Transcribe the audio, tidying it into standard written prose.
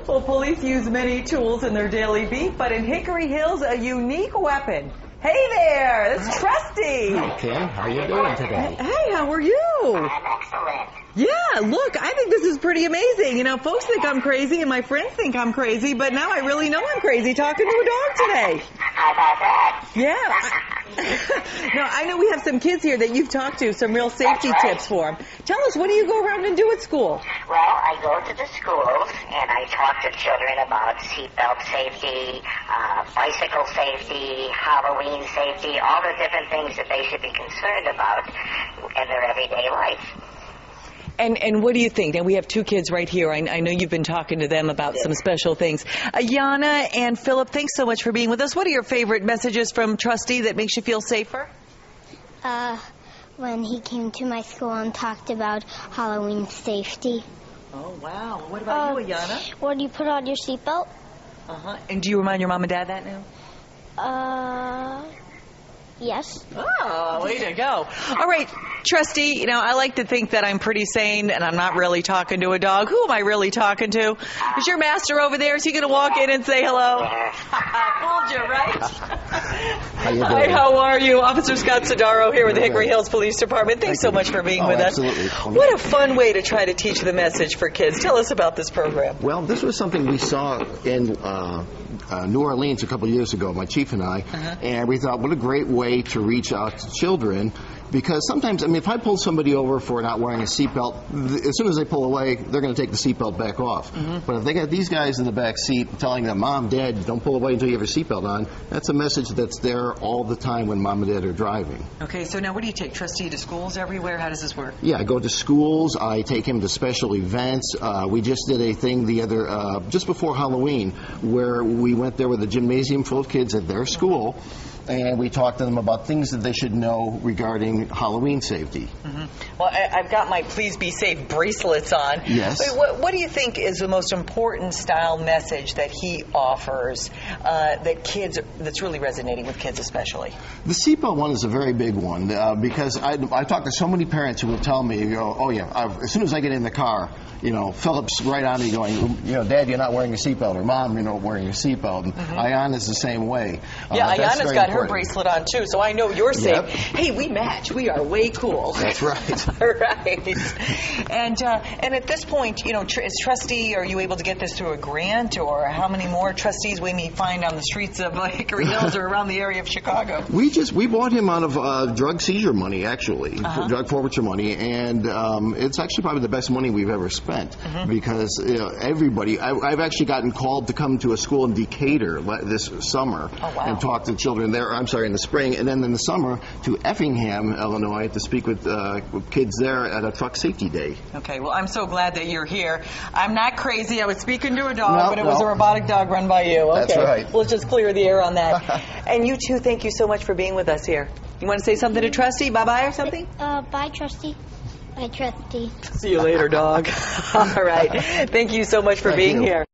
Well, police use many tools in their daily beat, but in Hickory Hills, a unique weapon. Hey there, it's Trusty. Hi, Kim. How are you doing today? Hey, how are you? I'm excellent. Yeah, look, I think this is pretty amazing. You know, folks think I'm crazy and my friends think I'm crazy, but now I really know I'm crazy talking to a dog today. How about that? Yeah. Now, I know we have some kids here that you've talked to, some real safety That's right. tips for them. Tell us, what do you go around and do at school? Well, I go to the schools and I talk to children about seatbelt safety, bicycle safety, Halloween safety, all the different things that they should be concerned about in their everyday life. And what do you think? Now, we have two kids right here. I know you've been talking to them about some special things. Ayanna and Philip, thanks so much for being with us. What are your favorite messages from Trusty that makes you feel safer? When he came to my school and talked about Halloween safety. Oh, wow. What about you, Ayanna? When you put on your seatbelt? Uh-huh. And do you remind your mom and dad that now? Yes. Oh, way to go. All right, Trusty, you know, I like to think that I'm pretty sane and I'm not really talking to a dog. Who am I really talking to? Is your master over there? Is he going to walk in and say hello? Fooled you, right? How you doing? Hi, how are you? Officer Scott Sodaro here with the Hickory Hills Police Department. Thanks so much for being with us. Absolutely. What a fun way to try to teach the message for kids. Tell us about this program. Well, this was something we saw in New Orleans a couple of years ago, my chief and I, and we thought, what a great way to reach out to children. Because sometimes, I mean, if I pull somebody over for not wearing a seatbelt, as soon as they pull away, they're going to take the seatbelt back off. But if they got these guys in the back seat telling them, Mom, Dad, don't pull away until you have your seatbelt on, that's a message that's there all the time when Mom and Dad are driving. Okay, so now what do you take, Trustee, to schools everywhere? How does this work? Yeah, I go to schools. I take him to special events. We just did a thing just before Halloween, where we went there with a gymnasium full of kids at their school. And we talked to them about things that they should know regarding Halloween safety. Well, I've got my Please Be Safe bracelets on. Yes. What do you think is the most important style message that he offers that's really resonating with kids especially? The seatbelt one is a very big one because I talk to so many parents who will tell me, oh yeah, as soon as I get in the car, Philip's right on me going, Dad, you're not wearing your seatbelt, or Mom, you're not wearing your seatbelt. And Ayanna's the same way. Yeah, Ayanna's got her important. bracelet on too, so I know you're safe. Yep. Hey, we match. We are way cool. That's right. Right. And at this point, as trustee, are you able to get this through a grant, or how many more trustees we may find on the streets of Hickory Hills or around the area of Chicago? We bought him out of drug seizure money, actually, drug forfeiture money, and it's actually probably the best money we've ever spent because everybody. I've actually gotten called to come to a school in Decatur this summer and talk to children there. I'm sorry, in the spring, and then in the summer to Effingham, Illinois, to speak with kids there at a truck safety day. Okay, well, I'm so glad that you're here. I'm not crazy. I was speaking to a dog, but it was a robotic dog run by you. Okay. That's right. We'll just clear the air on that. And you too, thank you so much for being with us here. You want to say something to Trusty? Bye-bye or something? Bye, Trusty. Bye, Trusty. See you later, dog. All right. Thank you so much for being here.